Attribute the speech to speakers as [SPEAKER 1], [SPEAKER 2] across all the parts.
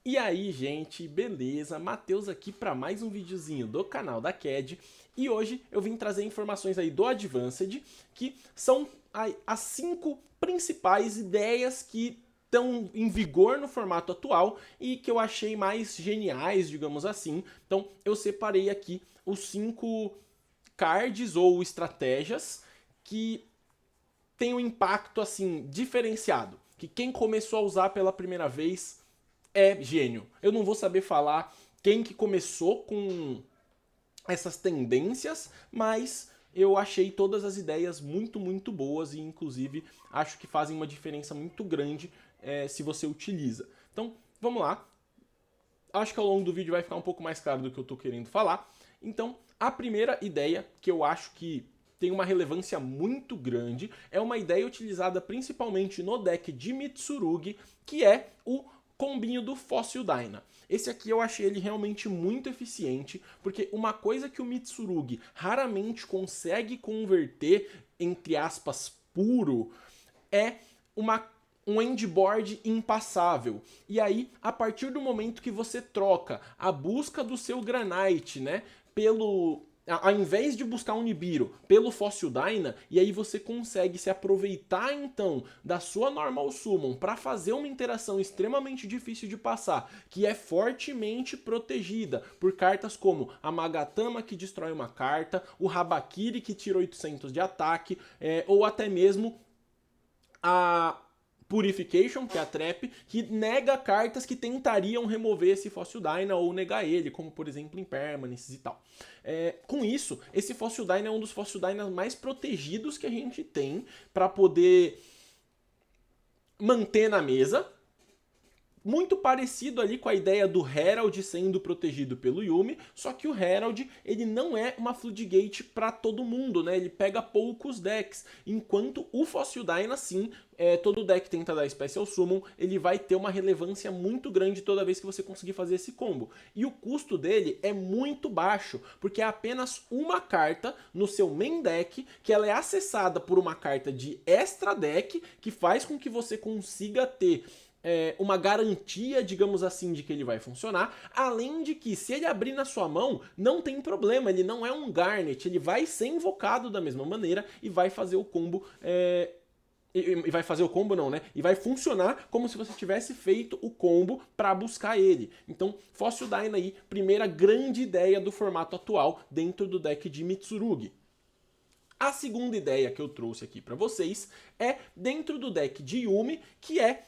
[SPEAKER 1] E aí, gente, beleza? Matheus aqui para mais um videozinho do canal da CAD. E hoje eu vim trazer informações aí do Advanced, que são as 5 principais ideias que estão em vigor no formato atual e que eu achei mais geniais, digamos assim. Então eu separei aqui os 5 cards ou estratégias que têm um impacto assim diferenciado, que quem começou a usar pela primeira vez é gênio. Eu não vou saber falar quem que começou com essas tendências, mas eu achei todas as ideias muito boas e inclusive acho que fazem uma diferença muito grande se você utiliza. Então, vamos lá. Acho que ao longo do vídeo vai ficar um pouco mais claro do que eu estou querendo falar. Então, a primeira ideia que eu acho que tem uma relevância muito grande é uma ideia utilizada principalmente no deck de Mitsurugi, que é o combinho do Fossil Dyna. Esse aqui eu achei ele realmente muito eficiente, porque uma coisa que o Mitsurugi raramente consegue converter, entre aspas, puro, é uma um endboard impassável. E aí, a partir do momento que você troca a busca do seu Granite, né, pelo ao invés de buscar um Nibiru pelo Fossil Dyna, e aí você consegue se aproveitar então da sua Normal Summon para fazer uma interação extremamente difícil de passar, que é fortemente protegida por cartas como a Magatama, que destrói uma carta, o Habakiri, que tira 800 de ataque, ou até mesmo a Purification, que é a trap, que nega cartas que tentariam remover esse Fossil Dyna ou negar ele, como por exemplo Impermanences e tal. Com isso, esse Fossil Dyna é um dos Fossil Dynas mais protegidos que a gente tem para poder manter na mesa, muito parecido ali com a ideia do Herald sendo protegido pelo Yuumi, só que o Herald ele não é uma Floodgate para todo mundo, né? Ele pega poucos decks, enquanto o Fossil Dyna sim, todo deck tenta dar Special Summon, ele vai ter uma relevância muito grande toda vez que você conseguir fazer esse combo. E o custo dele é muito baixo, porque é apenas uma carta no seu main deck, que ela é acessada por uma carta de extra deck, que faz com que você consiga ter uma garantia, digamos assim, de que ele vai funcionar, além de que se ele abrir na sua mão, não tem problema, ele não é um Garnet, ele vai ser invocado da mesma maneira e vai fazer o combo e vai fazer o combo não, né? E vai funcionar como se você tivesse feito o combo para buscar ele. Então, Fossil Dyna aí, primeira grande ideia do formato atual dentro do deck de Mitsurugi. A segunda ideia que eu trouxe aqui para vocês é dentro do deck de Yuumi, que é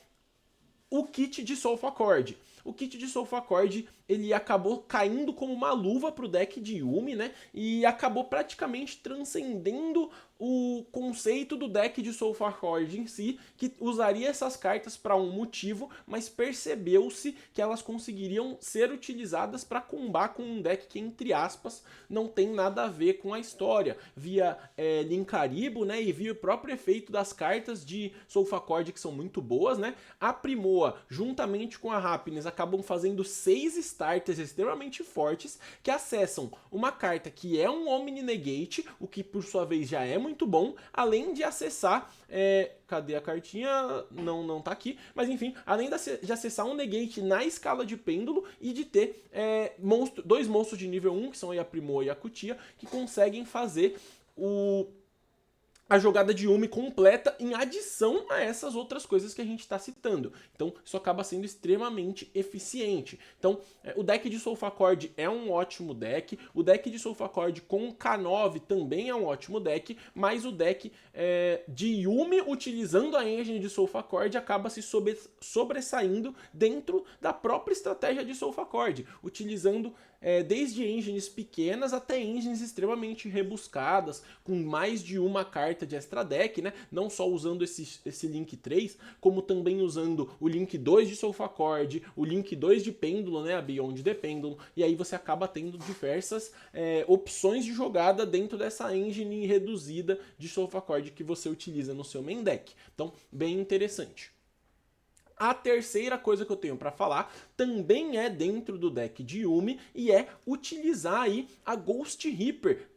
[SPEAKER 1] o kit de Soulful Accord. O kit de Soulful Accord, ele acabou caindo como uma luva pro deck de Yuumi, né? E acabou praticamente transcendendo o conceito do deck de Soulful Accord em si, que usaria essas cartas para um motivo, mas percebeu-se que elas conseguiriam ser utilizadas para combar com um deck que, entre aspas, não tem nada a ver com a história, via Linkaribo, né? E via o próprio efeito das cartas de Soulful Accord, que são muito boas, né? A Primoa, juntamente com a Happiness, acabam fazendo 6 starters extremamente fortes que acessam uma carta que é um Omni Negate, o que por sua vez já é muito bom, além de acessar. Cadê a cartinha? Não tá aqui. Mas enfim, além de acessar um Negate na escala de pêndulo e de ter dois monstros de nível 1, que são a Primoa e a Kutia, que conseguem fazer a jogada de Yuumi completa em adição a essas outras coisas que a gente está citando. Então, isso acaba sendo extremamente eficiente. Então, o deck de Soulful Accord é um ótimo deck, o deck de Soulful Accord com K9 também é um ótimo deck, mas o deck de Yuumi utilizando a engine de Soulful Accord acaba se sobressaindo dentro da própria estratégia de Soulful Accord, utilizando desde engines pequenas até engines extremamente rebuscadas, com mais de uma carta de extra deck, né? Não só usando esse Link 3, como também usando o Link 2 de Soulful Accord, o Link 2 de Pêndulo, né? A Beyond the Pendulum, e aí você acaba tendo diversas opções de jogada dentro dessa engine reduzida de Soulful Accord que você utiliza no seu main deck. Então, bem interessante. A terceira coisa que eu tenho para falar também é dentro do deck de Yuumi e é utilizar aí a Ghost Reaper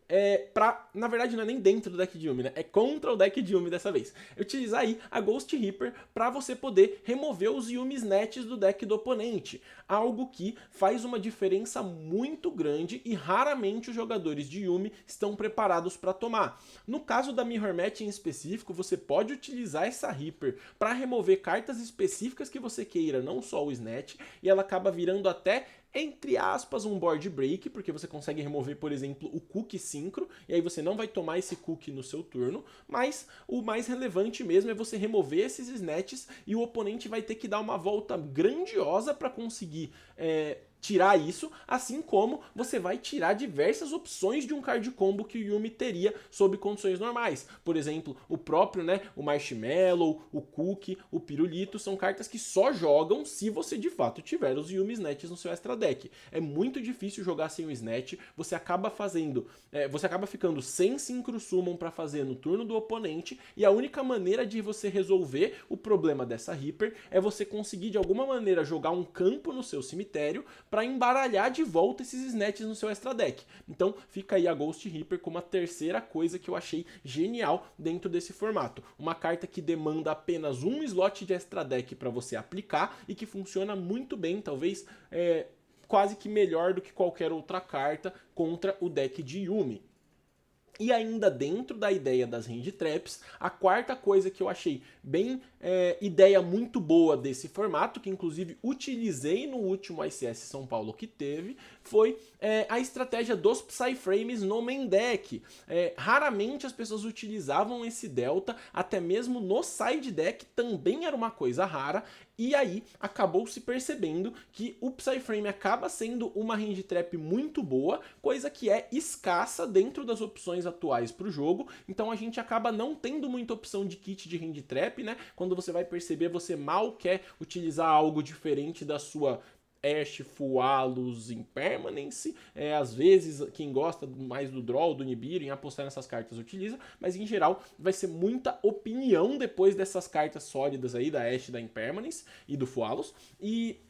[SPEAKER 1] na verdade não é nem dentro do deck de Yuumi, né? É contra o deck de Yuumi dessa vez. Utilizar aí a Ghost Reaper para você poder remover os Yuumis Nets do deck do oponente. Algo que faz uma diferença muito grande e raramente os jogadores de Yuumi estão preparados para tomar. No caso da Mirror Match em específico, você pode utilizar essa Reaper para remover cartas específicas que você queira, não só o Snatch, e ela acaba virando até, entre aspas, um board break, porque você consegue remover, por exemplo, o Cook Synchro, e aí você não vai tomar esse Cook no seu turno, mas o mais relevante mesmo é você remover esses Snatches e o oponente vai ter que dar uma volta grandiosa para conseguir tirar isso, assim como você vai tirar diversas opções de um card combo que o Yuumi teria sob condições normais. Por exemplo, o próprio, né, o Marshmallow, o Cookie, o Pirulito, são cartas que só jogam se você de fato tiver os Yuumi Snatches no seu extra deck. É muito difícil jogar sem o Snatch, você acaba ficando sem Synchro Summon para fazer no turno do oponente, e a única maneira de você resolver o problema dessa Reaper é você conseguir de alguma maneira jogar um campo no seu cemitério para embaralhar de volta esses Snatches no seu extra deck. Então fica aí a Ghost Reaper como a terceira coisa que eu achei genial dentro desse formato. Uma carta que demanda apenas um slot de extra deck para você aplicar e que funciona muito bem, talvez quase que melhor do que qualquer outra carta contra o deck de Yuumi. E ainda dentro da ideia das Hand Traps, a quarta coisa que eu achei bem ideia muito boa desse formato, que inclusive utilizei no último ICS São Paulo que teve, foi a estratégia dos Psyframes no main deck. Raramente as pessoas utilizavam esse delta, até mesmo no side deck também era uma coisa rara, e aí acabou se percebendo que o Psyframe acaba sendo uma Hand Trap muito boa, coisa que é escassa dentro das opções atuais para o jogo, então a gente acaba não tendo muita opção de kit de Hand Trap, né? Quando você vai perceber, você mal quer utilizar algo diferente da sua Ash, Fualos, Impermanence. Às vezes, quem gosta mais do draw, do Nibiru, em apostar nessas cartas utiliza, mas em geral vai ser muita opinião depois dessas cartas sólidas aí, da Ash, da Impermanence e do Fualos. E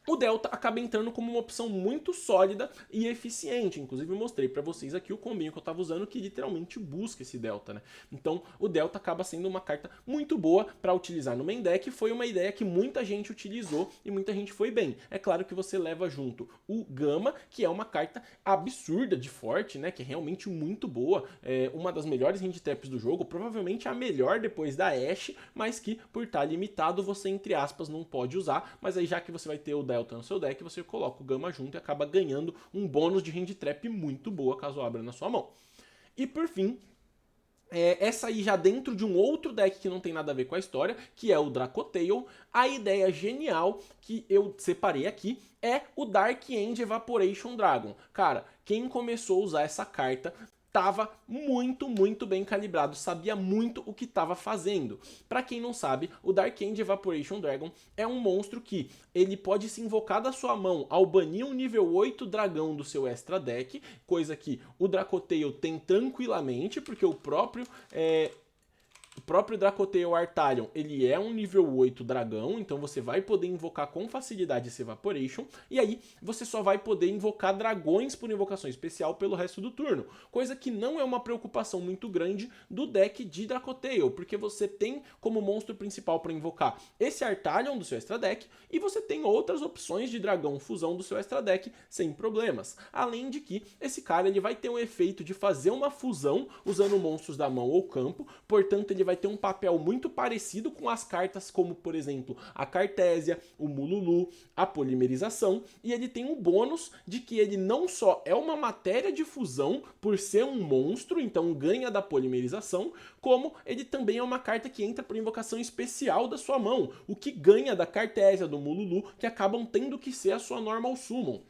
[SPEAKER 1] o Delta acaba entrando como uma opção muito sólida e eficiente. Inclusive eu mostrei para vocês aqui o combinho que eu estava usando que literalmente busca esse Delta, né? Então o Delta acaba sendo uma carta muito boa para utilizar no main deck. Foi uma ideia que muita gente utilizou e muita gente foi bem. É claro que você leva junto o Gama, que é uma carta absurda de forte, né? Que é realmente muito boa. É uma das melhores hand traps do jogo, provavelmente a melhor depois da Ash, mas que por estar limitado você, entre aspas, não pode usar. Mas aí já que você vai ter o Delta no seu deck, você coloca o Gama junto e acaba ganhando um bônus de hand trap muito boa caso abra na sua mão. E por fim, essa aí já dentro de um outro deck que não tem nada a ver com a história, que é o Dracotail. A ideia genial que eu separei aqui é o Dark End Evaporation Dragon. Cara, quem começou a usar essa carta estava muito bem calibrado, sabia muito o que estava fazendo. Para quem não sabe, o Dark End Evaporation Dragon é um monstro que ele pode se invocar da sua mão ao banir um nível 8 dragão do seu extra deck, coisa que o Dracotail tem tranquilamente, porque o próprio Dracotail Artalion, ele é um nível 8 dragão, então você vai poder invocar com facilidade esse Evaporation, e aí você só vai poder invocar dragões por invocação especial pelo resto do turno, coisa que não é uma preocupação muito grande do deck de Dracotail, porque você tem como monstro principal para invocar esse Artalion do seu extra deck, e você tem outras opções de dragão fusão do seu extra deck sem problemas, além de que esse cara ele vai ter um efeito de fazer uma fusão usando monstros da mão ou campo, portanto ele vai ter um papel muito parecido com as cartas como, por exemplo, a Cartésia, o Mululu, a Polimerização, e ele tem um bônus de que ele não só é uma matéria de fusão por ser um monstro, então ganha da Polimerização, como ele também é uma carta que entra por invocação especial da sua mão, o que ganha da Cartésia, do Mululu, que acabam tendo que ser a sua Normal Summon.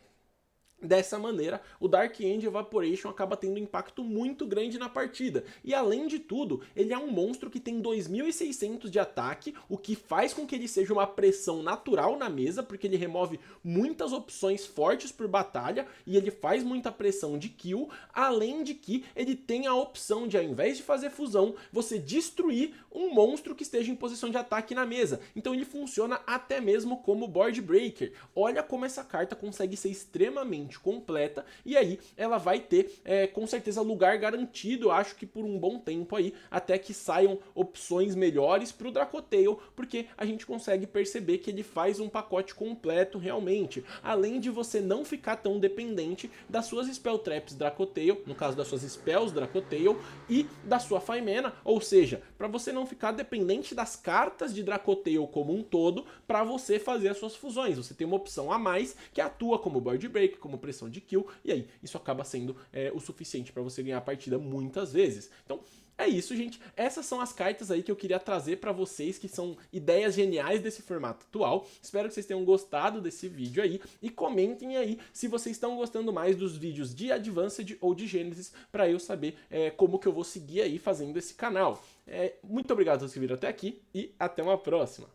[SPEAKER 1] Dessa maneira, o Dark End Evaporation acaba tendo um impacto muito grande na partida. E além de tudo, ele é um monstro que tem 2.600 de ataque, o que faz com que ele seja uma pressão natural na mesa, porque ele remove muitas opções fortes por batalha, e ele faz muita pressão de kill, além de que ele tem a opção de, ao invés de fazer fusão, você destruir um monstro que esteja em posição de ataque na mesa. Então ele funciona até mesmo como Board Breaker. Olha como essa carta consegue ser extremamente praticamente completa, e aí ela vai ter com certeza lugar garantido, eu acho que por um bom tempo aí, até que saiam opções melhores para o Dracotale, porque a gente consegue perceber que ele faz um pacote completo realmente, além de você não ficar tão dependente das suas Spell Traps Dracotale, no caso das suas Spells Dracotale, e da sua Faimena, ou seja, para você não ficar dependente das cartas de Dracotale como um todo, para você fazer as suas fusões. Você tem uma opção a mais que atua como Board Break, como pressão de kill, e aí isso acaba sendo o suficiente para você ganhar a partida muitas vezes. Então, é isso, gente. Essas são as cartas aí que eu queria trazer para vocês, que são ideias geniais desse formato atual. Espero que vocês tenham gostado desse vídeo aí e comentem aí se vocês estão gostando mais dos vídeos de Advanced ou de Genesis, para eu saber como que eu vou seguir aí fazendo esse canal. Muito obrigado a todos que viram até aqui e até uma próxima.